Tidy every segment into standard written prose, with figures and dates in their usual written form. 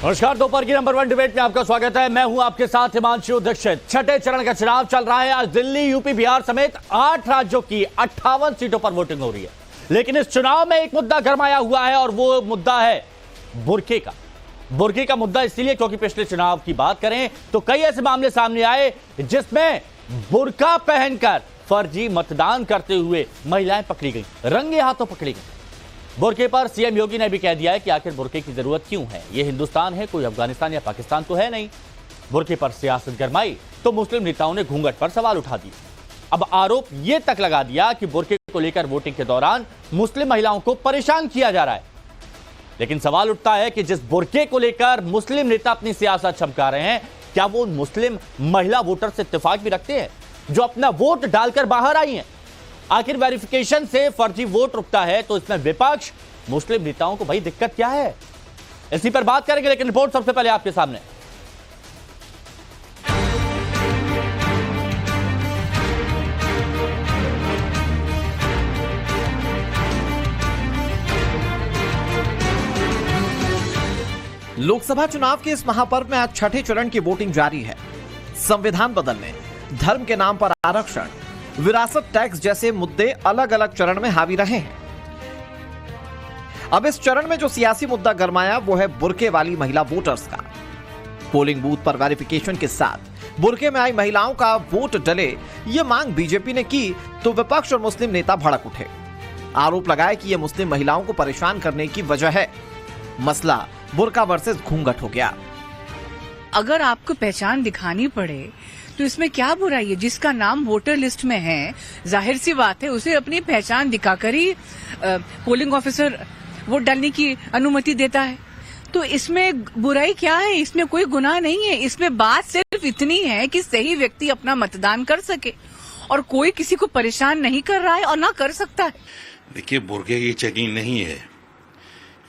नमस्कार, दोपहर की नंबर 1 डिबेट में आपका स्वागत है। मैं हूं आपके साथ हिमांशु दीक्षित। छठे चरण का चुनाव चल रहा है। आज दिल्ली, यूपी, बिहार समेत 8 राज्यों की 58 सीटों पर वोटिंग हो रही है। लेकिन इस चुनाव में एक मुद्दा गरमाया हुआ है और वो मुद्दा है बुर्के का। बुर्के का मुद्दा इसलिए क्योंकि पिछले चुनाव की बात करें तो कई ऐसे मामले सामने आए जिसमें बुर्का पहनकर फर्जी मतदान करते हुए महिलाएं पकड़ी गई, रंगे हाथों पकड़ी गई। बुर्के पर सीएम योगी ने भी कह दिया है कि आखिर बुर्के की जरूरत क्यों है। यह हिंदुस्तान है, कोई अफगानिस्तान या पाकिस्तान तो है नहीं। बुर्के पर सियासत गरमाई तो मुस्लिम नेताओं ने घूंघट पर सवाल उठा दिए। अब आरोप यह तक लगा दिया कि बुर्के को लेकर वोटिंग के दौरान मुस्लिम महिलाओं को परेशान किया जा रहा है। लेकिन सवाल उठता है कि जिस बुर्के को लेकर मुस्लिम नेता अपनी सियासत चमका रहे हैं, क्या वो मुस्लिम महिला वोटर से इत्तेफाक भी रखते हैं जो अपना वोट डालकर बाहर आई हैं? आखिर वेरिफिकेशन से फर्जी वोट रुकता है तो इसमें विपक्ष मुस्लिम नेताओं को भाई दिक्कत क्या है? इसी पर बात करेंगे, लेकिन रिपोर्ट सबसे पहले आपके सामने। लोकसभा चुनाव के इस महापर्व में आज छठे चरण की वोटिंग जारी है। संविधान बदलने, धर्म के नाम पर आरक्षण, विरासत टैक्स जैसे मुद्दे अलग अलग चरण में हावी रहे हैं। अब इस चरण में जो सियासी मुद्दा गरमाया वो है बुर्के वाली महिला वोटर्स का। पोलिंग बूथ पर वेरिफिकेशन के साथ बुर्के में आई महिलाओं का वोट डले, ये मांग बीजेपी ने की तो विपक्ष और मुस्लिम नेता भड़क उठे। आरोप लगाए कि यह मुस्लिम महिलाओं को परेशान करने की वजह है। मसला बुर्का वर्सेस घूंघट हो गया। अगर आपको पहचान दिखानी पड़े तो इसमें क्या बुराई है? जिसका नाम वोटर लिस्ट में है, जाहिर सी बात है उसे अपनी पहचान दिखाकर ही पोलिंग ऑफिसर वोट डालने की अनुमति देता है। तो इसमें बुराई क्या है? इसमें कोई गुनाह नहीं है। इसमें बात सिर्फ इतनी है कि सही व्यक्ति अपना मतदान कर सके और कोई किसी को परेशान नहीं कर रहा है और ना कर सकता है। देखिए, बुर्के की चेकिंग नहीं है,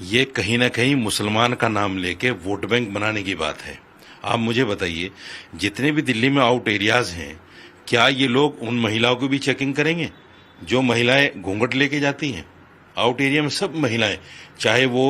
ये कहीं ना कहीं मुसलमान का नाम लेके वोट बैंक बनाने की बात है। आप मुझे बताइए, जितने भी दिल्ली में आउट एरियाज हैं, क्या ये लोग उन महिलाओं की भी चेकिंग करेंगे जो महिलाएं घूंघट लेके जाती हैं? आउट एरिया में सब महिलाएं, चाहे वो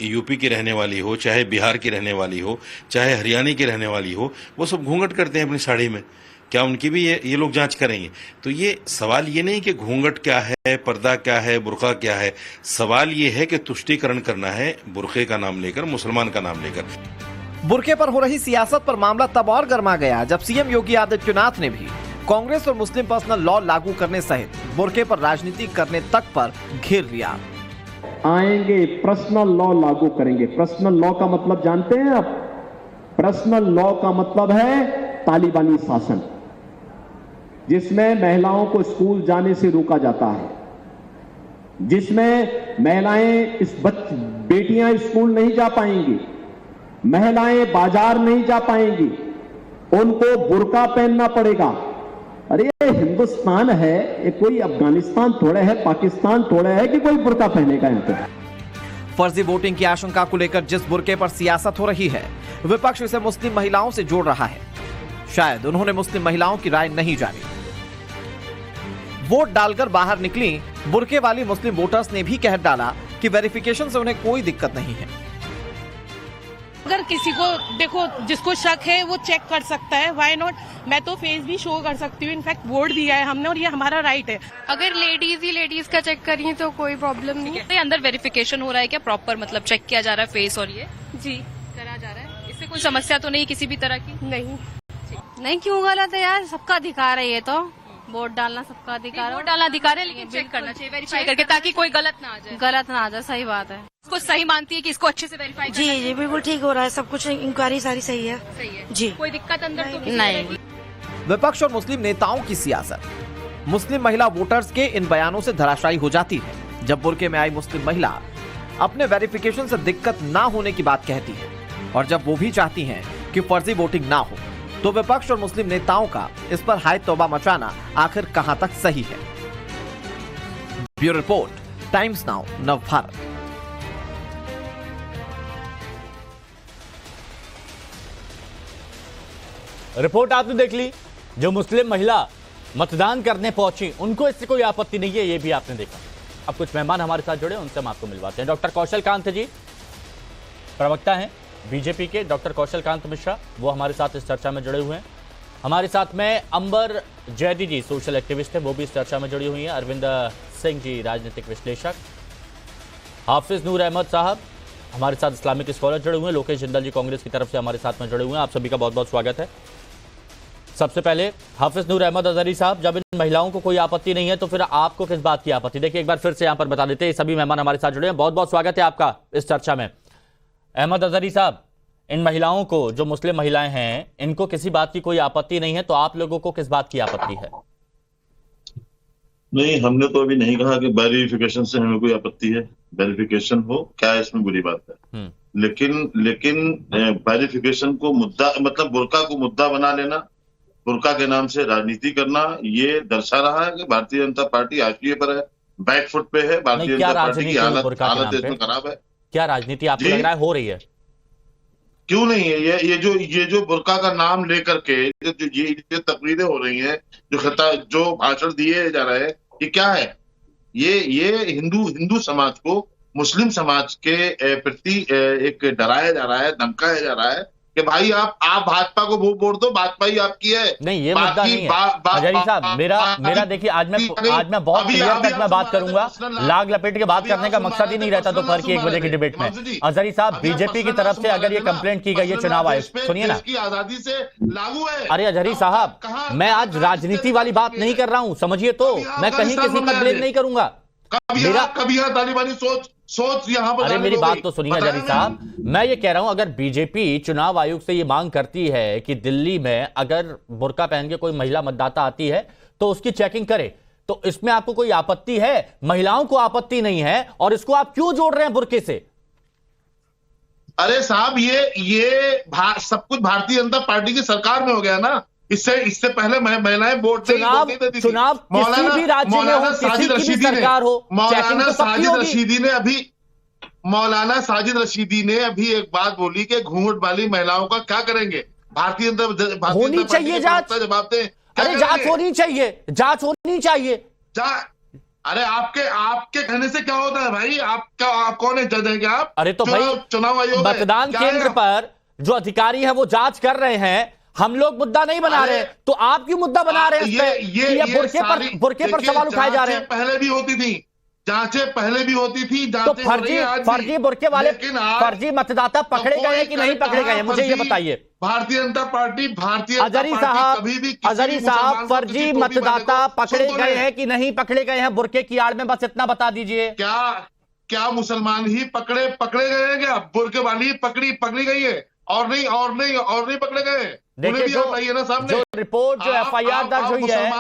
यूपी की रहने वाली हो, चाहे बिहार की रहने वाली हो, चाहे हरियाणा की रहने वाली हो, वो सब घूंघट करते हैं अपनी साड़ी में। क्या उनकी भी ये लोग जांच करेंगे? तो ये सवाल ये नहीं कि घूंघट क्या है, पर्दा क्या है, बुर्का क्या है। सवाल ये है कि तुष्टीकरण करना है बुर्के का नाम लेकर, मुसलमान का नाम लेकर। बुर्के पर हो रही सियासत पर मामला तब और गर्मा गया जब सीएम योगी आदित्यनाथ ने भी कांग्रेस और मुस्लिम पर्सनल लॉ लागू करने सहित बुर्के पर राजनीति करने तक पर घेर लिया। आएंगे, पर्सनल लॉ लागू करेंगे। पर्सनल लॉ का मतलब जानते हैं आप? पर्सनल लॉ का मतलब है तालिबानी शासन, जिसमें महिलाओं को स्कूल जाने से रोका जाता है, जिसमें महिलाएं बेटियां स्कूल नहीं जा पाएंगी, महिलाएं बाजार नहीं जा पाएंगी, उनको बुर्का पहनना पड़ेगा। अरे ये हिंदुस्तान है, ये कोई अफगानिस्तान थोड़ा है, पाकिस्तान थोड़ा है कि कोई बुर्का पहनेगा यहाँ पे। फर्जी वोटिंग की आशंका को लेकर जिस बुर्के पर सियासत हो रही है, विपक्ष इसे मुस्लिम महिलाओं से जोड़ रहा है। शायद उन्होंने मुस्लिम महिलाओं की राय नहीं जानी। वोट डालकर बाहर निकली बुर्के वाली मुस्लिम वोटर्स ने भी कह डाला कि वेरिफिकेशन से उन्हें कोई दिक्कत नहीं है। अगर किसी को देखो, जिसको शक है वो चेक कर सकता है, व्हाई नॉट? मैं तो फेस भी शो कर सकती हूँ, इनफैक्ट वोट दिया है हमने और ये हमारा राइट है। अगर लेडीज ही लेडीज का चेक कर रही है तो कोई प्रॉब्लम नहीं है। अंदर वेरिफिकेशन हो रहा है क्या प्रॉपर, मतलब चेक किया जा रहा है फेस और ये? जी करा जा रहा है। इससे कोई समस्या तो नहीं किसी भी तरह की? नहीं, क्यों गलत है यार? सबका अधिकार है, ये तो वोट डालना सबका अधिकार है। वोट डालना अधिकार है, लेकिन चेक करना चाहिए, वेरीफाई करके, ताकि कोई गलत ना आ जाए। गलत ना आ जाए, सही बात है। इसको सही मानती है कि इसको अच्छे से वेरीफाई? जी बिल्कुल ठीक हो रहा है, सब कुछ इंक्वायरी सारी सही है। सही है जी, कोई दिक्कत अंदर तो नहीं। विपक्ष और मुस्लिम नेताओं की सियासत मुस्लिम महिला वोटर्स के इन बयानों से धराशायी हो जाती है जब बुर्के में आई मुस्लिम महिला अपने वेरिफिकेशन से दिक्कत ना होने की बात कहती है, और जब वो भी चाहती हैं कि फर्जी वोटिंग ना हो, तो विपक्ष और मुस्लिम नेताओं का इस पर हाय तौबा मचाना आखिर कहां तक सही है। Bureau report, times now, Navbharat. Report आपने देख ली। जो मुस्लिम महिला मतदान करने पहुंची उनको इससे कोई आपत्ति नहीं है, ये भी आपने देखा। अब कुछ मेहमान हमारे साथ जुड़े, उनसे हम आपको मिलवाते हैं। डॉक्टर कौशल कांत जी प्रवक्ता हैं बीजेपी के डॉक्टर कौशल कांत मिश्रा, वो हमारे साथ इस चर्चा में जुड़े हुए हैं। हमारे साथ में अंबर जैदी जी सोशल एक्टिविस्ट हैं, वो भी इस चर्चा में जुड़ी हुई हैं। अरविंद सिंह जी राजनीतिक विश्लेषक, हाफिज नूर अहमद साहब हमारे साथ इस्लामिक स्कॉलर जुड़े हुए हैं, लोकेश जिंदल जी कांग्रेस की तरफ से हमारे साथ में जुड़े हुए हैं। आप सभी का बहुत बहुत स्वागत है। सबसे पहले हाफिज नूर अहमद अजहरी साहब, जब इन महिलाओं को कोई आपत्ति नहीं है तो फिर आपको किस बात की आपत्ति? देखिए एक बार फिर से यहां पर बता देते हैं, सभी मेहमान हमारे साथ जुड़े हैं, बहुत बहुत स्वागत है आपका इस चर्चा में। अहमद अजहरी साहब, इन महिलाओं को, जो मुस्लिम महिलाएं हैं, इनको किसी बात की कोई आपत्ति नहीं है, तो आप लोगों को किस बात की आपत्ति है? नहीं, हमने तो अभी नहीं कहा कि वेरिफिकेशन से हमें कोई आपत्ति है। वेरिफिकेशन हो, क्या इसमें बुरी बात है? लेकिन वेरिफिकेशन को मुद्दा, मतलब बुर्का को मुद्दा बना लेना, बुर्का के नाम से राजनीति करना, ये दर्शा रहा है कि भारतीय जनता पार्टी हाशिए पर है, बैक फुट पे है। भारतीय जनता पार्टी की हालत देश में खराब है। क्या राजनीति आपको लग रहा है हो रही है? क्यों नहीं है? ये जो बुर्का का नाम लेकर के ये तकरीरें हो रही हैं, जो भाषण दिए जा रहे हैं, ये क्या है? ये हिंदू समाज को मुस्लिम समाज के प्रति एक डराया जा रहा है, धमकाया जा रहा है कि भाई आप भाजपा को वोट दो, भाजपा ही आपकी है। नहीं, ये मुद्दा नहीं है अजहरी साहब। मेरा देखिए, आज मैं बहुत क्लियर कट में बात करूंगा, लाग लपेट के बात करने का मकसद ही नहीं रहता दोपहर की 1 बजे की डिबेट में। अजहरी साहब, बीजेपी की तरफ से अगर ये कंप्लेंट की गई है चुनाव आयोग, सुनिए ना, आजादी से लागू है। अरे अजहरी साहब, मैं आज राजनीति वाली बात नहीं कर रहा हूं, समझिए तो। मैं कहीं किसी का ब्लेम नहीं करूंगा। कभी तालिबानी सोच यहाँ पर। अरे मेरी बात तो सुनिए अजहरी साहब, मैं ये कह रहा हूं, अगर बीजेपी चुनाव आयोग से ये मांग करती है कि दिल्ली में अगर बुर्का पहन के कोई महिला मतदाता आती है तो उसकी चेकिंग करे, तो इसमें आपको कोई आपत्ति है? महिलाओं को आपत्ति नहीं है, और इसको आप क्यों जोड़ रहे हैं बुर्के से? अरे साहब, ये सब कुछ भारतीय जनता पार्टी की सरकार में हो गया ना। इससे पहले महिलाएं वोट चुनाव किसी भी राज्य में हो, किसी की भी सरकार हो, मौलाना साजिद रशीदी ने अभी एक बात बोली कि घूंघट वाली महिलाओं का क्या करेंगे? भारतीय जनता होनी चाहिए जांच। जवाब दें। अरे जांच होनी चाहिए, जांच होनी चाहिए। अरे आपके कहने से क्या होता है भाई? आप कौन है? जज है क्या आप? अरे तो भाई, चुनाव आयोग मतदान केंद्र पर जो अधिकारी है वो जांच कर रहे हैं, हम लोग मुद्दा नहीं बना रहे, तो आप क्यों मुद्दा बना रहे हैं? ये बुर्के पर सवाल उठाए जा रहे हैं। पहले भी होती थी जांचें, पहले भी होती थी। तो फर्जी बुर्के वाले फर्जी मतदाता पकड़े गए हैं कि नहीं पकड़े गए हैं? मुझे ये बताइए। भारतीय जनता पार्टी अजहरी साहब, फर्जी मतदाता पकड़े गए हैं कि नहीं पकड़े गए हैं बुर्के की आड़ में? बस इतना बता दीजिए। क्या मुसलमान ही पकड़े गए हैं? क्या बुर्के वाली पकड़ी गई है और नहीं पकड़े गए? देखिए, जो रिपोर्ट, जो FIR दर्ज हुई है,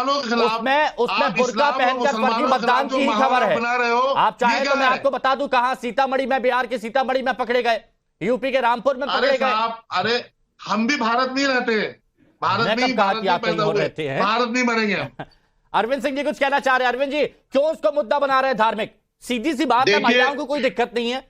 उसमें बुर्का पहनकर फर्जी मतदान की ही खबर है। आप चाहे तो मैं आपको बता दूं कहां, सीतामढ़ी में, बिहार के सीतामढ़ी में पकड़े गए, यूपी के रामपुर में पकड़े गए। अरे हम भी भारत नहीं रहते हैं, भारत नहीं बनेंगे। अरविंद सिंह जी कुछ कहना चाह रहे हैं? अरविंद जी, क्यों उसको मुद्दा बना रहे हैं धार्मिक? सीधी सी बात है, महिलाओं को कोई दिक्कत नहीं है।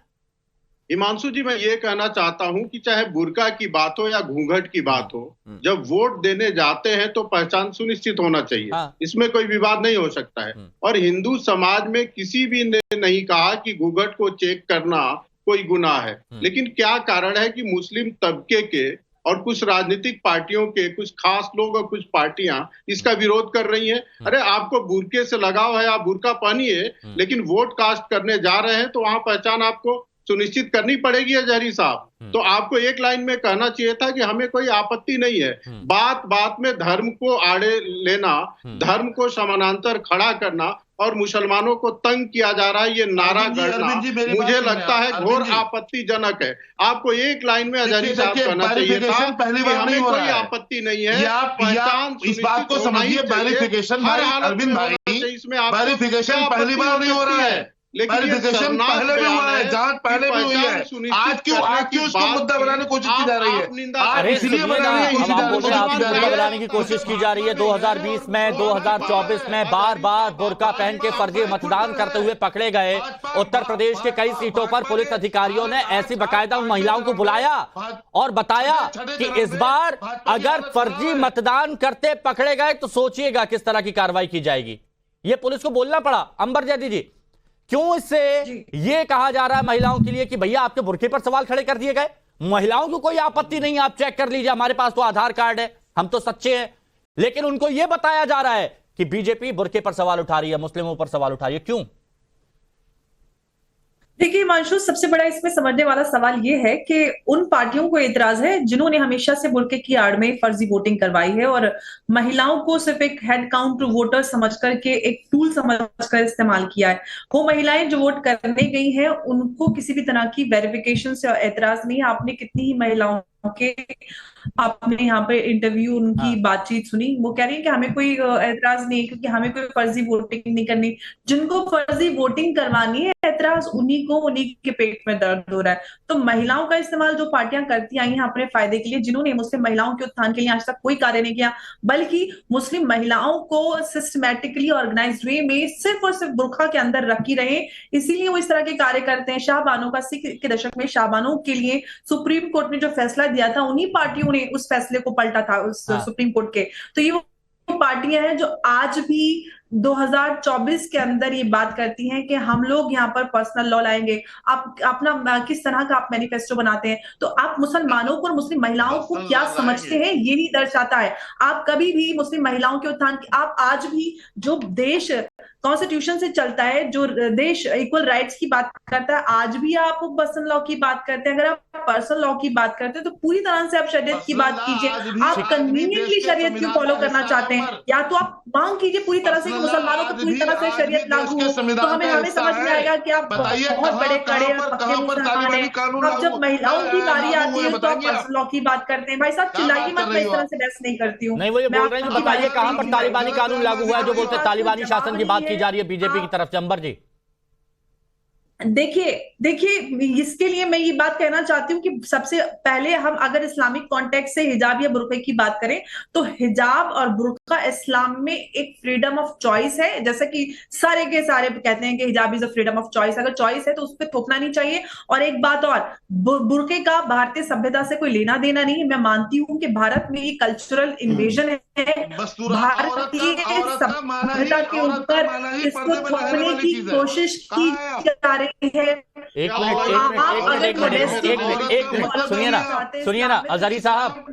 हिमांशु जी, मैं ये कहना चाहता हूं कि चाहे बुर्का की बात हो या घूंघट की बात हो, जब वोट देने जाते हैं तो पहचान सुनिश्चित होना चाहिए। इसमें कोई विवाद नहीं हो सकता है। और हिंदू समाज में किसी भी ने नहीं कहा कि घूंघट को चेक करना कोई गुनाह है। लेकिन क्या कारण है कि मुस्लिम तबके के और कुछ राजनीतिक पार्टियों के कुछ खास लोग और कुछ पार्टियां इसका विरोध कर रही हैं? अरे आपको बुर्के से लगाव है, आप बुर्का पहनिए, लेकिन वोट कास्ट करने जा रहे हैं तो वहां पहचान आपको सुनिश्चित करनी पड़ेगी। अजहरी साहब, तो आपको एक लाइन में कहना चाहिए था कि हमें कोई आपत्ति नहीं है। बात बात में धर्म को आड़े लेना, धर्म को समानांतर खड़ा करना और मुसलमानों को तंग किया जा रहा है, ये नारा गढ़ना मुझे लगता है घोर आपत्तिजनक है। आपको एक लाइन में अजहरी साहब कहना चाहिए था कि हमें कोई आपत्ति नहीं है। पहचान इस बात को समझिए, वेरिफिकेशन अरविंद भाई, इसमें वेरिफिकेशन पहली बार नहीं हो रहा है, वेरिफिकेशन पहले भी हुआ है, जांच पहले भी हुई है। आज क्यों उसको मुद्दा बनाने की कोशिश की जा रही है? इसलिए बनाने की कोशिश की जा रही है। 2020 में, 2024 में बार बार बुर्का पहन के फर्जी मतदान करते हुए पकड़े गए। उत्तर प्रदेश के कई सीटों पर पुलिस अधिकारियों ने ऐसी बाकायदा महिलाओं को बुलाया और बताया कि इस बार अगर फर्जी मतदान करते पकड़े गए तो सोचिएगा किस तरह की कार्रवाई की जाएगी। ये पुलिस को बोलना पड़ा। अंबर जैदी जी, क्यों इससे ये कहा जा रहा है महिलाओं के लिए कि भैया आपके बुर्के पर सवाल खड़े कर दिए गए? महिलाओं को कोई आपत्ति नहीं, आप चेक कर लीजिए, हमारे पास तो आधार कार्ड है, हम तो सच्चे हैं। लेकिन उनको यह बताया जा रहा है कि बीजेपी बुर्के पर सवाल उठा रही है, मुस्लिमों पर सवाल उठा रही है। क्यों? देखिए हिमांशु, सबसे बड़ा इसमें समझने वाला सवाल ये है कि उन पार्टियों को एतराज है जिन्होंने हमेशा से बुर्के की आड़ में फर्जी वोटिंग करवाई है और महिलाओं को सिर्फ एक हेड काउंट वोटर समझ करके, एक टूल समझकर इस्तेमाल किया है। वो महिलाएं जो वोट करने गई हैं उनको किसी भी तरह की वेरिफिकेशन से एतराज नहीं है। आपने कितनी ही महिलाओं के आपने यहाँ पे इंटरव्यू उनकी बातचीत सुनी, वो कह रही है कि हमें कोई एतराज नहीं है क्योंकि हमें कोई फर्जी वोटिंग नहीं करनी। जिनको फर्जी वोटिंग करवानी है एतराज उन्हीं के पेट में दर्द हो रहा है। तो महिलाओं का इस्तेमाल जो पार्टियां करती आई हैं अपने फायदे के लिए, जिन्होंने मुस्लिम महिलाओं के उत्थान के लिए आज तक कोई कार्य नहीं किया, बल्कि मुस्लिम महिलाओं को सिस्टमैटिकली ऑर्गेनाइज्ड वे में सिर्फ और सिर्फ बुर्का के अंदर रखी रहे, इसीलिए वो इस तरह के कार्य करते हैं। शाहबानों का 80 के दशक में शाहबानों के लिए सुप्रीम कोर्ट ने जो फैसला दिया था, उन्हीं पार्टियों ने उस फैसले को पलटा था उस सुप्रीम कोर्ट के। तो ये वो पार्टियां हैं जो आज भी 2024 के अंदर ये बात करती हैं कि हम लोग यहाँ पर पर्सनल लॉ लाएंगे। आप अपना किस तरह का आप मैनिफेस्टो बनाते हैं, तो आप मुसलमानों को और मुस्लिम महिलाओं को क्या समझते हैं ये नहीं दर्शाता है। आप कभी भी मुस्लिम महिलाओं के उत्थान, आप आज भी जो देश कॉन्स्टिट्यूशन से चलता है, जो देश इक्वल राइट्स की बात करता है, आज भी आप पर्सनल लॉ की बात करते हैं। अगर आप पर्सनल लॉ की बात करते हैं तो पूरी तरह से आप शरीयत की बात कीजिए। आप कन्वीनियंटली शरीयत क्यों फॉलो करना चाहते हैं? या तो आप मांग कीजिए पूरी तरह से मुसलमानों को पूरी तरह से शरीयत लागू हो, तो हमें समझ में आएगा कि आप बहुत बड़े खड़े और पक्के मुसलमान हैं। अब जब महिलाओं की बारी आती है तो आप पर्सनल लॉ की बात करते हैं। भाई साहब चिल्लाइए मत, मैं इस तरह से बहस नहीं करती हूँ। नहीं, वो ये बोल रहे हैं कि बताइए कहां पर तालिबानी कानून लागू हुआ है जो बोलते हैं तालिबानी शासन की बात की जा रही है बीजेपी की तरफ से। अंबर जी देखिए इसके लिए मैं ये बात कहना चाहती हूँ कि सबसे पहले हम अगर इस्लामिक कॉन्टेक्स्ट से हिजाब या बुर्के की बात करें तो हिजाब और बुर्का इस्लाम में एक फ्रीडम ऑफ चॉइस है। जैसा कि सारे के सारे कहते हैं कि हिजाब is a freedom of choice, अगर चॉइस है तो उस पर थोपना नहीं चाहिए। और एक बात और, बुर्के का भारतीय सभ्यता से कोई लेना देना नहीं है। मैं मानती हूँ कि भारत में ये कल्चरल इन्वेजन है, भारतीय सभ्यता के ऊपर इसको थोपने की कोशिश की जा रही है। एक मिनट सुनिए ना अजहरी साहब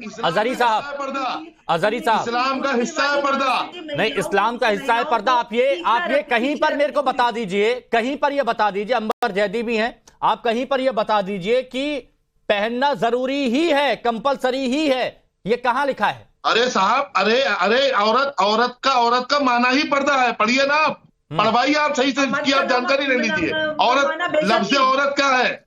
इस्लाम का हिस्सा है पर्दा। नहीं, इस्लाम का हिस्सा है पर्दा। आप ये कहीं पर मेरे को बता दीजिए, कहीं पर ये बता दीजिए, अंबर जैदी भी हैं, आप कहीं पर ये बता दीजिए कि पहनना जरूरी ही है, कंपलसरी ही है, ये कहां लिखा है? अरे साहब, अरे औरत का माना ही पर्दा है। पढ़िए ना आप, पढ़वाइए आप सही से, इसकी आप जानकारी ले लीजिए। औरत, लफ्ज़ औरत क्या है?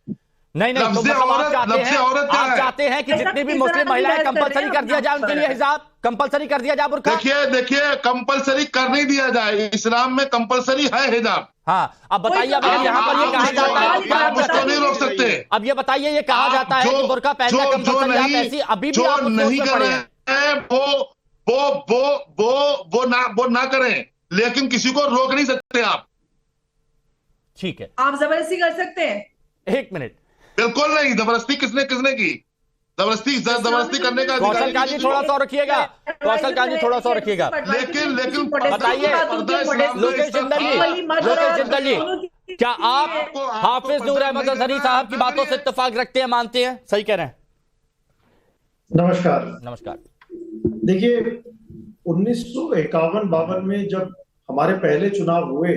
नहीं, तो मतलब आप चाहते हैं कि जितनी भी मुस्लिम महिलाएं कंपलसरी कर दिया जाए उनके लिए हिजाब, कंपलसरी कर दिया जाए बुर्का। देखिए कंपलसरी कर नहीं दिया जाए, इस्लाम में कंपलसरी है हिजाब। हाँ, अब बताइए, अब यहाँ पर ये कहा जाता है, आप उसको नहीं रोक सकते। अब ये बताइए ये कहा जाता है कि बुर्का पहनना कंपलसरी, आप ऐसी अभी भी आप नहीं कर रहे हैं वो ना करें, लेकिन किसी को रोक नहीं सकते आप। ठीक है, आप जबरदस्ती कर सकते हैं। एक मिनट, बिल्कुल नहीं। जबरदस्ती किसने की? जबरदस्ती करने का कौशल काजी थोड़ा सा रखिएगा, कौशल काजी थोड़ा सा रखिएगा। लेकिन बताइए लोकेश जिंदल जी, क्या आप हाफिज नूर अहमद अजहरी साहब की बातों से इत्तेफाक रखते हैं, मानते हैं? सही कह रहे हैं। नमस्कार। देखिए 1951-52 में जब हमारे पहले चुनाव हुए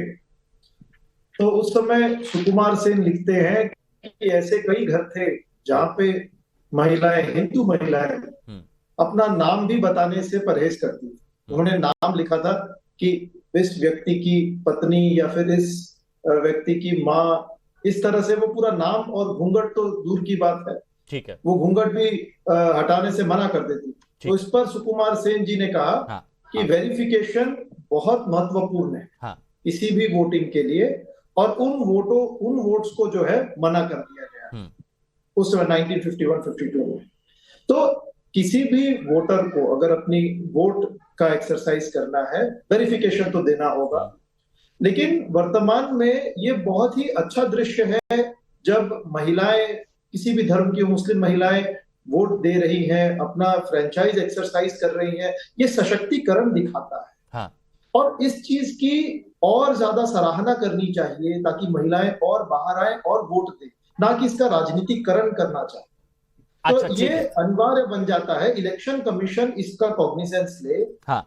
तो उस समय सुकुमार सेन लिखते हैं कि ऐसे कई घर थे जहां पे महिलाएं, हिंदू महिलाएं अपना नाम भी बताने से परहेज करती थी। उन्होंने नाम लिखा था कि इस व्यक्ति की पत्नी या फिर इस व्यक्ति की माँ, इस तरह से वो पूरा नाम, और घूंघट तो दूर की बात है, ठीक है, वो घूंघट भी हटाने से मना कर देती। तो इस पर सुकुमार सेन जी ने कहा कि वेरिफिकेशन बहुत महत्वपूर्ण है किसी भी वोटिंग के लिए, और उन वोट्स को जो है मना कर दिया गया उस 1951-52 में। तो किसी भी वोटर को अगर अपनी वोट का एक्सरसाइज करना है, वेरिफिकेशन तो देना होगा। लेकिन वर्तमान में ये बहुत ही अच्छा दृश्य है जब महिलाएं, किसी भी धर्म की मुस्लिम महिलाएं वोट दे रही हैं, अपना फ्रेंचाइज एक्सरसाइज कर रही हैं। ये सशक्तिकरण दिखाता है और इस चीज की और ज्यादा सराहना करनी चाहिए ताकि महिलाएं और बाहर आए और वोट दें, ना कि इसका राजनीतिकरण करना चाहिए। तो ये अनिवार्य बन जाता है, इलेक्शन कमीशन इसका कॉग्निजेंस ले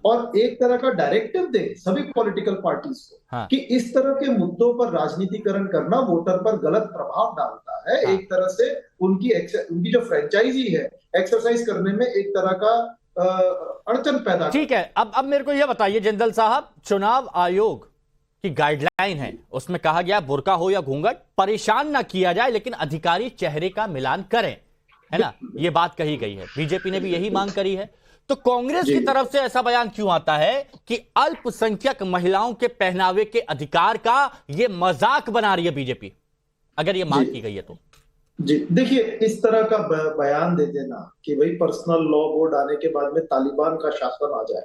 और एक तरह का डायरेक्टिव दे सभी पॉलिटिकल पार्टीज को कि इस तरह के मुद्दों पर राजनीतिकरण करना वोटर पर गलत प्रभाव डालता है। एक तरह से उनकी जो फ्रेंचाइजी है एक्सरसाइज करने में एक तरह का अड़चन पैदा। ठीक है, अब मेरे को यह बताइए जिंदल साहब, चुनाव आयोग की गाइडलाइन है, उसमें कहा गया बुर्का हो या घूंघट परेशान ना किया जाए, लेकिन अधिकारी चेहरे का मिलान करें, है ना, ये बात कही गई है। बीजेपी ने भी यही मांग करी है। तो कांग्रेस की तरफ से ऐसा बयान क्यों आता है कि अल्पसंख्यक महिलाओं के पहनावे के अधिकार का ये मजाक बना रही है बीजेपी, अगर ये मांग की गई है तो? जी देखिए, इस तरह का बयान दे देना कि भाई पर्सनल लॉ बोर्ड आने के बाद में तालिबान का शासन आ जाए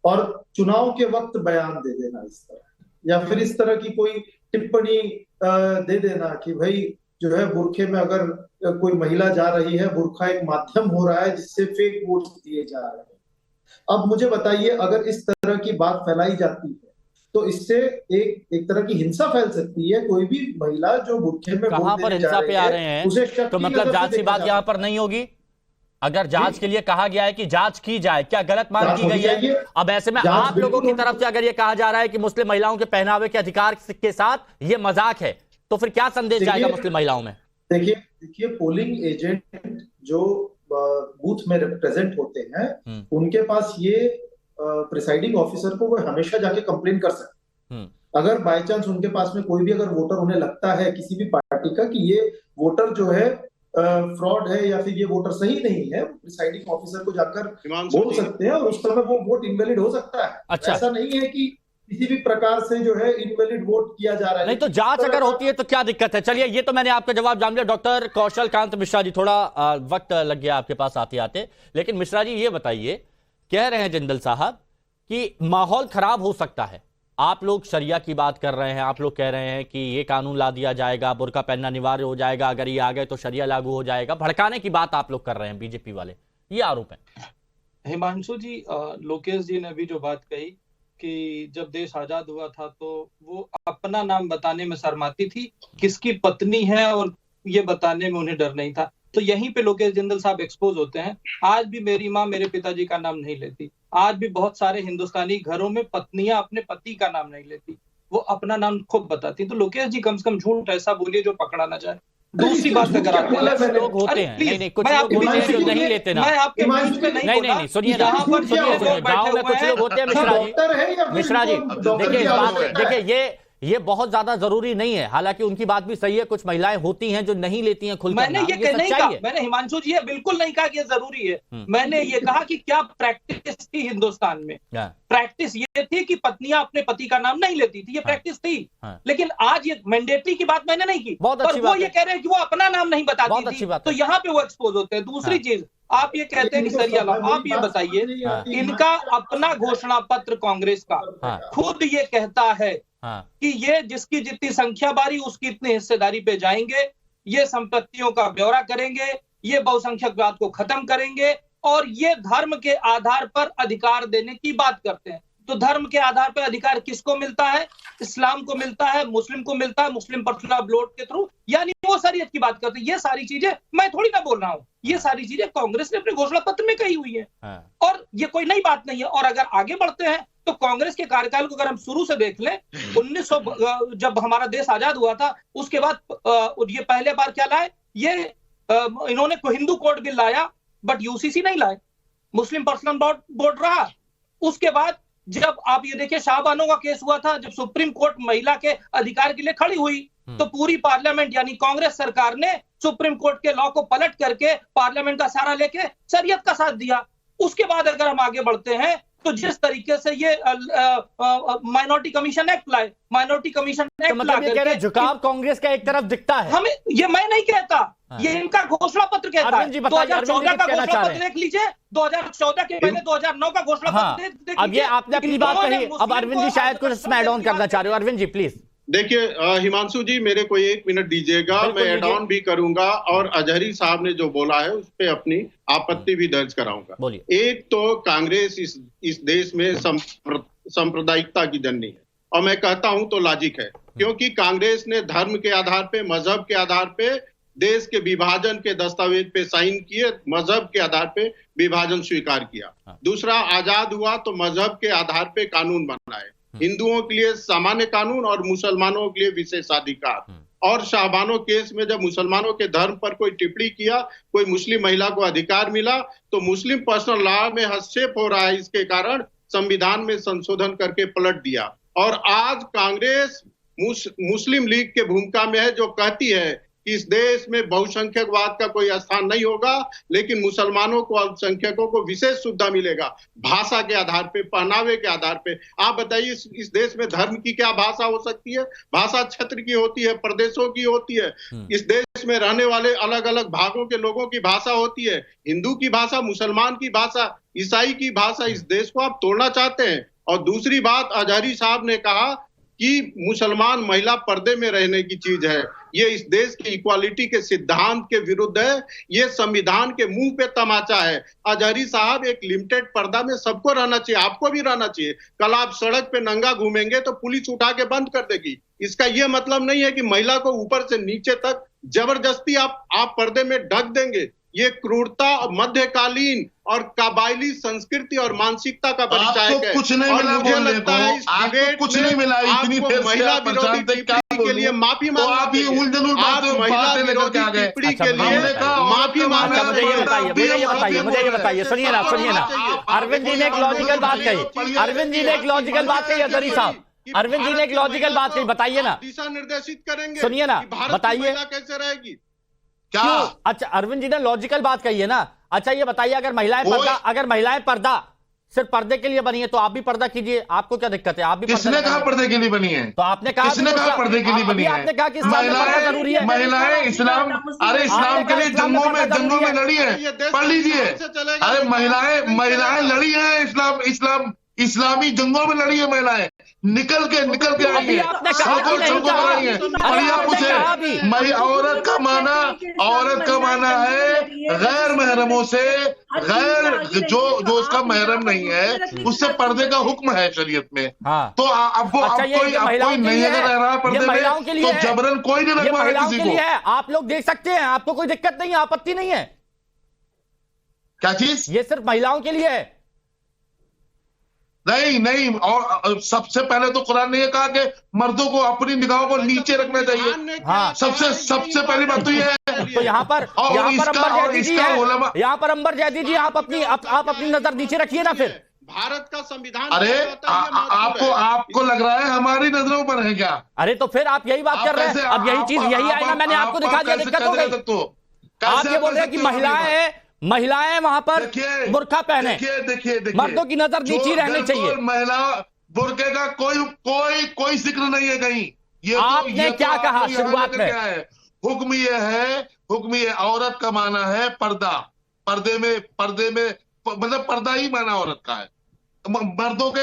और चुनाव के वक्त बयान दे देना इस तरह, या फिर इस तरह की कोई टिप्पणी दे देना कि भाई जो है बुरखे में अगर कोई महिला जा रही है, बुरखा एक माध्यम हो रहा है जिससे फेक वोट दिए जा रहे हैं। अब मुझे बताइए, अगर इस तरह की बात फैलाई जाती है तो इससे एक तरह की हिंसा फैल सकती है। कोई भी महिला जो बुरखे में कहां पर हिंसा पे आ रहे हैं, उसे तो मतलब जांच की बात यहां पर नहीं होगी? अगर जांच के लिए कहा गया है कि जांच की जाए, क्या गलत मांग की गई है? अब ऐसे में आप लोगों की तरफ से अगर ये कहा जा रहा है कि मुस्लिम महिलाओं के पहनावे के अधिकार के साथ ये मजाक है, तो फिर क्या संदेश जाएगा मुस्लिम महिलाओं में? देखिए पोलिंग एजेंट जो बूथ में रिप्रेजेंट होते हैं, उनके पास ये प्रिसाइडिंग ऑफिसर को वो हमेशा जाके कंप्लेन कर सकते हैं। अगर बाय चांस उनके पास में कोई भी अगर वोटर उन्हें लगता है किसी भी पार्टी का कि ये वोटर जो है फ्रॉड है या फिर ये वोटर सही नहीं है, प्रिसाइडिंग ऑफिसर को जाकर बोल सकते हैं और उस समय वो वोट इनवैलिड हो सकता है। अच्छा, ऐसा नहीं है कि किसी भी प्रकार से जो है इनवैलिड वोट किया जा रहा है। नहीं तो जांच अगर होती है तो क्या दिक्कत है? चलिए, ये तो मैंने आपका जवाब जान लिया। डॉक्टर कौशल कांत मिश्रा जी, थोड़ा वक्त लग गया आपके पास आते आते, लेकिन मिश्रा जी ये बताइए, कह रहे हैं जिंदल साहब कि माहौल खराब हो सकता है। आप लोग शरिया की बात कर रहे हैं, आप लोग कह रहे हैं कि ये कानून ला दिया जाएगा, बुर्का पहनना अनिवार्य हो जाएगा, अगर ये आ गए तो शरिया लागू हो जाएगा। भड़काने की बात आप लोग कर रहे हैं बीजेपी वाले, ये आरोप है। हिमांशु जी, लोकेश जी ने भी जो बात कही कि जब देश आजाद हुआ था तो वो अपना नाम बताने में शर्माती थी, किसकी पत्नी है और ये बताने में उन्हें डर नहीं था। तो यहीं पे लोकेश जिंदल साहब एक्सपोज होते हैं। आज भी मेरी माँ मेरे पिताजी का नाम नहीं लेती, आज भी बहुत सारे हिंदुस्तानी घरों में पत्नियां अपने पति का नाम नहीं लेती, वो अपना नाम खूब बताती। तो लोकेश जी कम से कम झूठ ऐसा बोलिए जो पकड़ा ना जाए। दूसरी बात अगर आप लोग होते हैं, नहीं कुछ लोग नहीं लेते ना, मैं आपके बीच में नहीं सुनिए, गाँव में कुछ लोग होते हैं मिश्रा जी, देखिए ये बहुत ज्यादा जरूरी नहीं है, हालांकि उनकी बात भी सही है, कुछ महिलाएं होती हैं जो नहीं लेती हैं खुलकर। मैंने ये नहीं कहा, मैंने हिमांशु जी बिल्कुल नहीं कहा कि ये जरूरी है। मैंने ये कहा कि क्या प्रैक्टिस थी हिंदुस्तान में, प्रैक्टिस ये थी कि पत्नियां अपने पति का नाम नहीं लेती थी, ये प्रैक्टिस थी। लेकिन आज ये मैंडेटरी की बात मैंने नहीं की, पर वो ये कह रहे हैं कि वो अपना नाम नहीं बताती थी, तो यहाँ पे वो एक्सपोज होते हैं। दूसरी चीज, आप ये कहते हैं कि सरिया लॉ, आप ये बताइए, इनका अपना घोषणा पत्र कांग्रेस का खुद ये कहता है कि ये जिसकी जितनी संख्या बारी उसकी इतनी हिस्सेदारी पे जाएंगे, ये संपत्तियों का ब्यौरा करेंगे, ये बहुसंख्यकवाद को खत्म करेंगे और ये धर्म के आधार पर अधिकार देने की बात करते हैं। तो धर्म के आधार पर अधिकार किसको मिलता है? इस्लाम को मिलता है, मुस्लिम को मिलता है, मुस्लिम पर्सनल लॉ के थ्रू, यानी वो शरीयत की बात करते हैं। ये सारी चीजें मैं थोड़ी ना बोल रहा हूँ, ये सारी चीजें कांग्रेस ने अपने घोषणा पत्र में कही हुई है और ये कोई नई बात नहीं है। और अगर आगे बढ़ते हैं तो कांग्रेस के कार्यकाल को अगर हम शुरू से देख लें, 1900 जब हमारा देश आजाद हुआ था, उसके बाद ये पहले बार क्या लाए, ये इन्होंने हिंदू कोड बिल लाया, बट यूसीसी नहीं लाए, मुस्लिम पर्सनल बोर्ड रहा। उसके बाद जब आप ये देखिए शाहबानो का केस हुआ था, जब सुप्रीम कोर्ट महिला के अधिकार के लिए खड़ी हुई, तो पूरी पार्लियामेंट यानी कांग्रेस सरकार ने सुप्रीम कोर्ट के लॉ को पलट करके पार्लियामेंट का सहारा लेके शरीयत का साथ दिया। उसके बाद अगर हम आगे बढ़ते हैं तो जिस तरीके से ये माइनॉरिटी कमीशन एक्ट लाए, माइनॉरिटी कमीशन एक्ट मतलब ये कह रहे हैं झुकाव कांग्रेस का एक तरफ दिखता है। हमें ये मैं नहीं कहता, ये इनका घोषणा पत्र कहता है। 2014 का घोषणा पत्र देख लीजिए, 2014 के पहले 2009 का घोषणा पत्र देख लीजिए। अब ये आपने अपनी बात कही, अब अरविंद जी शायद कुछ इसमें ऐड ऑन करना चाह रहे हो। अरविंद जी प्लीज। देखिए हिमांशु जी, मेरे को 1 मिनट दीजिएगा, मैं एड ऑन भी करूंगा और अजहरी साहब ने जो बोला है उस पे अपनी आपत्ति भी दर्ज कराऊंगा। एक तो कांग्रेस इस देश में सांप्रदायिकता की जननी है और मैं कहता हूं तो लॉजिक है, क्योंकि कांग्रेस ने धर्म के आधार पे, मजहब के आधार पे देश के विभाजन के दस्तावेज पे साइन किए, मजहब के आधार पे विभाजन स्वीकार किया। दूसरा, आजाद हुआ तो मजहब के आधार पे कानून बनाए, हिंदुओं के लिए सामान्य कानून और मुसलमानों के लिए विशेषाधिकार। और शाहबानो केस में जब मुसलमानों के धर्म पर कोई टिप्पणी किया, कोई मुस्लिम महिला को अधिकार मिला, तो मुस्लिम पर्सनल लॉ में हस्तक्षेप हो रहा है, इसके कारण संविधान में संशोधन करके पलट दिया। और आज कांग्रेस मुस्लिम लीग के भूमिका में है, जो कहती है कि इस देश में बहुसंख्यकवाद का कोई स्थान नहीं होगा, लेकिन मुसलमानों को, अल्पसंख्यकों को विशेष सुविधा मिलेगा भाषा के आधार पे, पहनावे के आधार पे। आप बताइए इस देश में धर्म की क्या भाषा हो सकती है? भाषा क्षेत्र की होती है, प्रदेशों की होती है। इस देश में रहने वाले अलग अलग भागों के लोगों की भाषा होती है, हिंदू की भाषा, मुसलमान की भाषा, ईसाई की भाषा। इस देश को आप तोड़ना चाहते हैं। और दूसरी बात, अजहरी साहब ने कहा कि मुसलमान महिला पर्दे में रहने की चीज है। ये इस देश के इक्वालिटी के सिद्धांत के विरुद्ध है, ये संविधान के मुंह पे तमाचा है। अजहरी साहब, एक लिमिटेड पर्दा में सबको रहना चाहिए, आपको भी रहना चाहिए। कल आप सड़क पे नंगा घूमेंगे तो पुलिस उठा के बंद कर देगी। इसका ये मतलब नहीं है कि महिला को ऊपर से नीचे तक जबरदस्ती आप पर्दे में ढक देंगे। ये क्रूरता मध्यकालीन और कबायली संस्कृति और मानसिकता का परिचायक है। कुछ नहीं मिला, मुझे लगता है इस डिबेट कुछ नहीं मिला, इतनी महिला विरोधी टिप्पणी के लिए माफी मांगना, आप ये उलझन महिला विरोधी टिप्पणी के लिए माफी मांगना। मुझे ये बताइए, सुनिए ना, अरविंद जी ने एक लॉजिकल बात कही, अरविंद जी ने एक लॉजिकल बात कही, अजहरी साहब, अरविंद जी ने एक लॉजिकल बात कही, बताइए ना, दिशा निर्देशित करेंगे, सुनिए ना, बताइए कैसे रहेगी क्या? अच्छा, अरविंद जी ने लॉजिकल बात कही है ना। अच्छा ये बताइए, अगर महिलाएं पर्दा सिर्फ पर्दे के लिए बनी है तो आप भी पर्दा कीजिए, आपको क्या दिक्कत है? आप भी किसने कहा पर्दे के लिए बनी है? तो आपने कहा, किसने कहा पर्दे के लिए बनी है? आपने कहा कि इस्लाम में पर्दा जरूरी है। महिलाएं इस्लाम, अरे इस्लाम के लिए जंगों में लड़ी है, पढ़ लीजिए। अरे महिलाएं लड़ी है, इस्लामी जंगों में लड़ी है महिलाएं, निकल के आई है, औरत का माना है गैर महरमों से, गैर जो उसका महरम नहीं है उससे पर्दे का हुक्म है शरीयत में। तो अब कोई नहीं अगर रह रहा पर्दे में तो जबरन कोई नहीं रखवा है किसी को। आप लोग देख सकते हैं, आपको कोई दिक्कत नहीं है, आपत्ति नहीं है? क्या चीज? ये सिर्फ महिलाओं के लिए है? नहीं, और सबसे पहले तो कुरान ने ये कहा कि मर्दों को अपनी निगाहों को नीचे रखना चाहिए। हाँ, सबसे पहली बात तो ये है। तो यहाँ पर अंबर जैदी जी, आप अपनी नजर नीचे रखिए ना। फिर भारत का संविधान, अरे आपको लग रहा है हमारी नजरों पर है क्या? अरे तो फिर आप यही बात कर रहे हैं। अब यही चीज यही आएगा, मैंने आपको दिखा दिया, दिक्कत हो गई। आप ये बोल रहे हैं कि महिलाएं वहां पर बुर्का पहने, देखिए मर्दों की नजर नीची रहनी चाहिए। महिला बुर्के का कोई जिक्र नहीं है कहीं। आपने क्या कहा शुरुआत में? क्या है हुक्म? ये औरत का माना है पर्दा, पर्दे में मतलब पर्दा ही माना औरत का है। मर्दों के,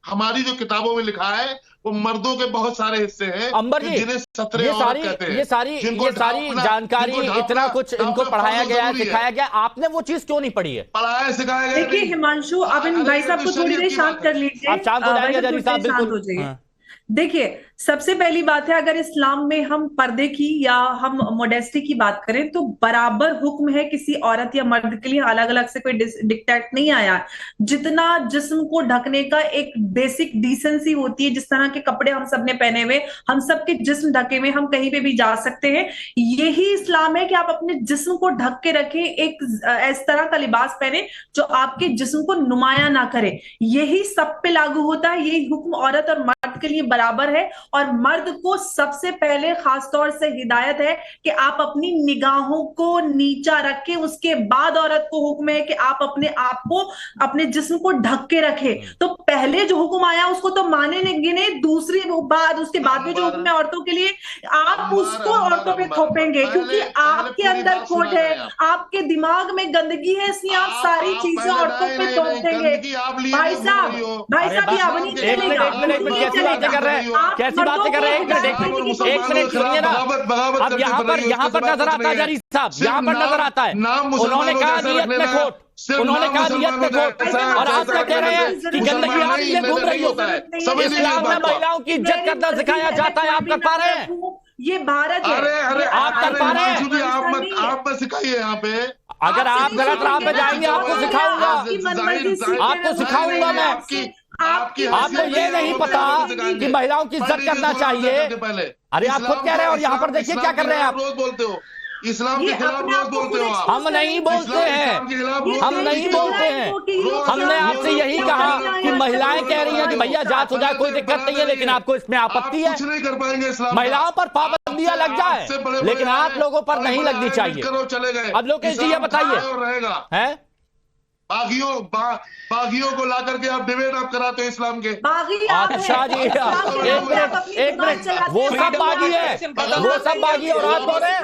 हमारी जो किताबों में लिखा है वो मर्दों के बहुत सारे हिस्से हैं अंबर जी, जिन्हें सतरे औरत कहते हैं। ये सारी जानकारी, इतना कुछ इनको पढ़ाया गया है, सिखाया गया, आपने वो चीज क्यों नहीं पढ़ी है? पढ़ाया सिखाया गया। देखिए हिमांशु, अब इन भाई साहब को थोड़ी देर शांत कर लीजिए, आप शांत हो जाएंगे अजहरी साहब, बिल्कुल। देखिए, सबसे पहली बात है, अगर इस्लाम में हम पर्दे की या हम मोडेस्टी की बात करें तो बराबर हुक्म है किसी औरत या मर्द के लिए, अलग अलग से कोई डिक्टेट नहीं आया। जितना जिस्म को ढकने का एक बेसिक डिसेंसी होती है, जिस तरह के कपड़े हम सब ने पहने हुए, हम सबके जिस्म ढके हुए, हम कहीं पे भी जा सकते हैं। यही इस्लाम है कि आप अपने जिस्म को ढक के रखें, एक इस तरह का लिबास पहने जो आपके जिस्म को नुमाया ना करे। यही सब पे लागू होता है, यही हुक्म औरत और मर्द के लिए बराबर है। और मर्द को सबसे पहले खासतौर से हिदायत है कि आप अपनी निगाहों को नीचा रख के, उसके बाद औरत को हुक्म है कि आप अपने आप को, अपने जिस्म को ढक के रखें। तो पहले जो हुक्म आया उसको तो मानेंगे नहीं, उसके बाद में जो हुक्म है औरतों के लिए, आप उसको औरतों पे थोपेंगे क्योंकि आपके अंदर खोट है, आपके दिमाग में गंदगी है, इसलिए आप सारी चीजें औरतों पे थोप देंगे। भाई साहब ये अपनी कैसी बातें कर रहे हैं? एक मिनट सुनिए ना। अब यहाँ पर नजर आता है अजहरी साहब, यहाँ पर नजर आता है, उन्होंने कहा नियत में खोट, और आप क्या कह रहे हैं कि गंदगी आप लिए घूम रही हो। इस्लाम में महिलाओं की इज्जत करना सिखाया जाता है, आप कर पा रहे हैं? ये भारत है। अरे आप कर पा रहे हैं? आप मत सिखाइए यहाँ पे। अगर आप गलत राह पे जाएंगे आपको सिखाऊंगा, आपको सिखाऊंगा मैं। आपको ये नहीं पता कि महिलाओं की इज्जत करना चाहिए। अरे आप खुद कह रहे हैं और यहाँ पर देखिए क्या कर रहे हैं आप। रोज बोलते हो इस्लाम के खिलाफ, रोज बोलते हो आप। हम नहीं बोलते हैं, हम नहीं बोलते हैं। हमने आपसे यही कहा कि महिलाएं कह रही हैं कि भैया जांच हो जाए, कोई दिक्कत नहीं है, लेकिन आपको इसमें आपत्ति है। कुछ नहीं कर पाएंगे इस्लाम। महिलाओं पर पाबंदियां लग जाए, लेकिन आप लोगों पर नहीं लगनी चाहिए। चले गए। अब लोकेश जी ये बताइए, रहेगा है बागियों को ला करके आप डिबेट आप कराते हैं इस्लाम के। अच्छा जी, एक मिनट, वो सब बागी है, वो सब बागी है। और आप कौन है?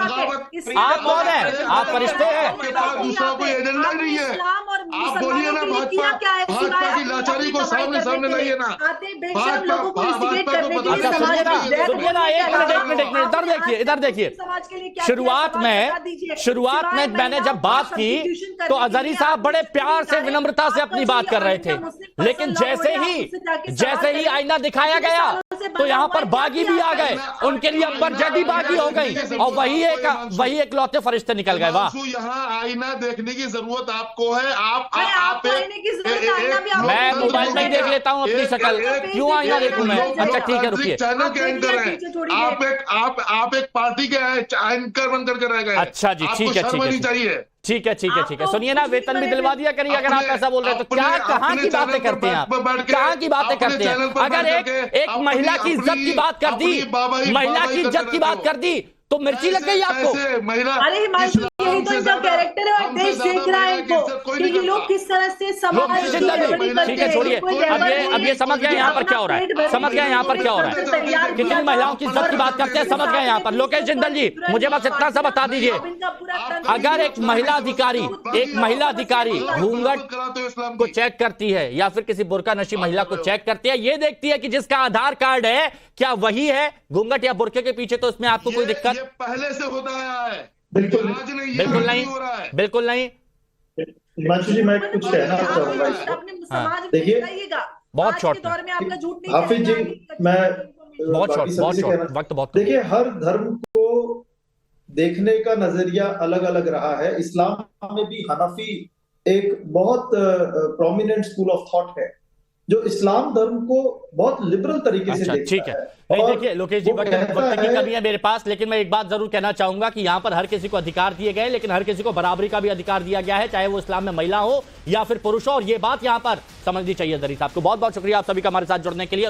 आप कौन है? आप फरिश्ते हैं। दूसरा कोई एजेंडा नहीं है। आप बोलिए ना, भाजपा की लाचारी को सामने लाइए ना। अच्छा सुनिए ना, एक मिनट, इधर देखिए। शुरुआत में मैंने जब बात की तो अजहरी साहब बड़े प्यार से, विनम्रता से अपनी बात कर रहे थे, लेकिन जैसे ही आईना दिखाया गया तो यहाँ पर बागी भी आ गए, उनके लिए अकबर जदी बागी हो गई और वही एक लौते फरिश्ते निकल गए। वाह, यहाँ आईना देखने की जरूरत आपको है। मैं मोबाइल में ही देख लेता हूँ अपनी शक्ल, क्यों आईना देखूं मैं? अच्छा ठीक है, रुकिए। चैनल के एंकर हैं आप, एक पार्टी के एंकर बन करके रह गए। अच्छा जी, ठीक है, ठीक है। सुनिए ना, वेतन भी दिलवा दिया करिए अगर आप ऐसा बोल रहे हैं तो। क्या कहाँ की बातें करते हैं आप? कहाँ की बातें करते हैं? अगर एक महिला की इज्जत की बात कर दी, महिला की इज्जत की बात कर दी तो मिर्ची लग गई आपको। अरे हिमांशु, यही तो इनका कैरेक्टर है और देश देख रहा है इनको कि ये लोग किस तरह से समाज ठीक है, छोड़िए। अब ये समझ गए यहाँ पर क्या हो रहा है, समझ गए यहाँ पर क्या हो रहा है। कितनी महिलाओं की इज्जत की बात करते हैं, समझ गए यहाँ पर। लोकेश जिंदल जी, मुझे बस इतना सा बता दीजिए, अगर एक महिला अधिकारी घूंघट को चेक करती है या फिर किसी बुर्का नशी महिला को चेक करती है, ये देखती है कि जिसका आधार कार्ड है क्या वही है घूंघट या बुर्के के पीछे, तो इसमें आपको कोई दिक्कत? ये पहले से होता है। बिल्कुल नहीं। हिमांशु जी, मैं कुछ कहना चाहूंगा। देखिए, बहुत शॉर्ट हाफिज जी, मैं बहुत शॉर्ट वक्त बहुत। देखिए, हर धर्म को देखने का नजरिया अलग अलग रहा है। इस्लाम में भी हनफी एक बहुत प्रोमिनेंट स्कूल ऑफ थॉट है जो इस्लाम धर्म को बहुत लिबरल तरीके से देखता ठीक है। नहीं देखिए लोकेश जी, वक्त की कमी है मेरे पास, लेकिन मैं एक बात जरूर कहना चाहूंगा कि यहाँ पर हर किसी को अधिकार दिए गए, लेकिन हर किसी को बराबरी का भी अधिकार दिया गया है, चाहे वो इस्लाम में महिला हो या फिर पुरुष हो, और ये बात यहाँ पर समझनी चाहिए। अजहरी साहब को बहुत बहुत शुक्रिया आप सभी का हमारे साथ जुड़ने के लिए।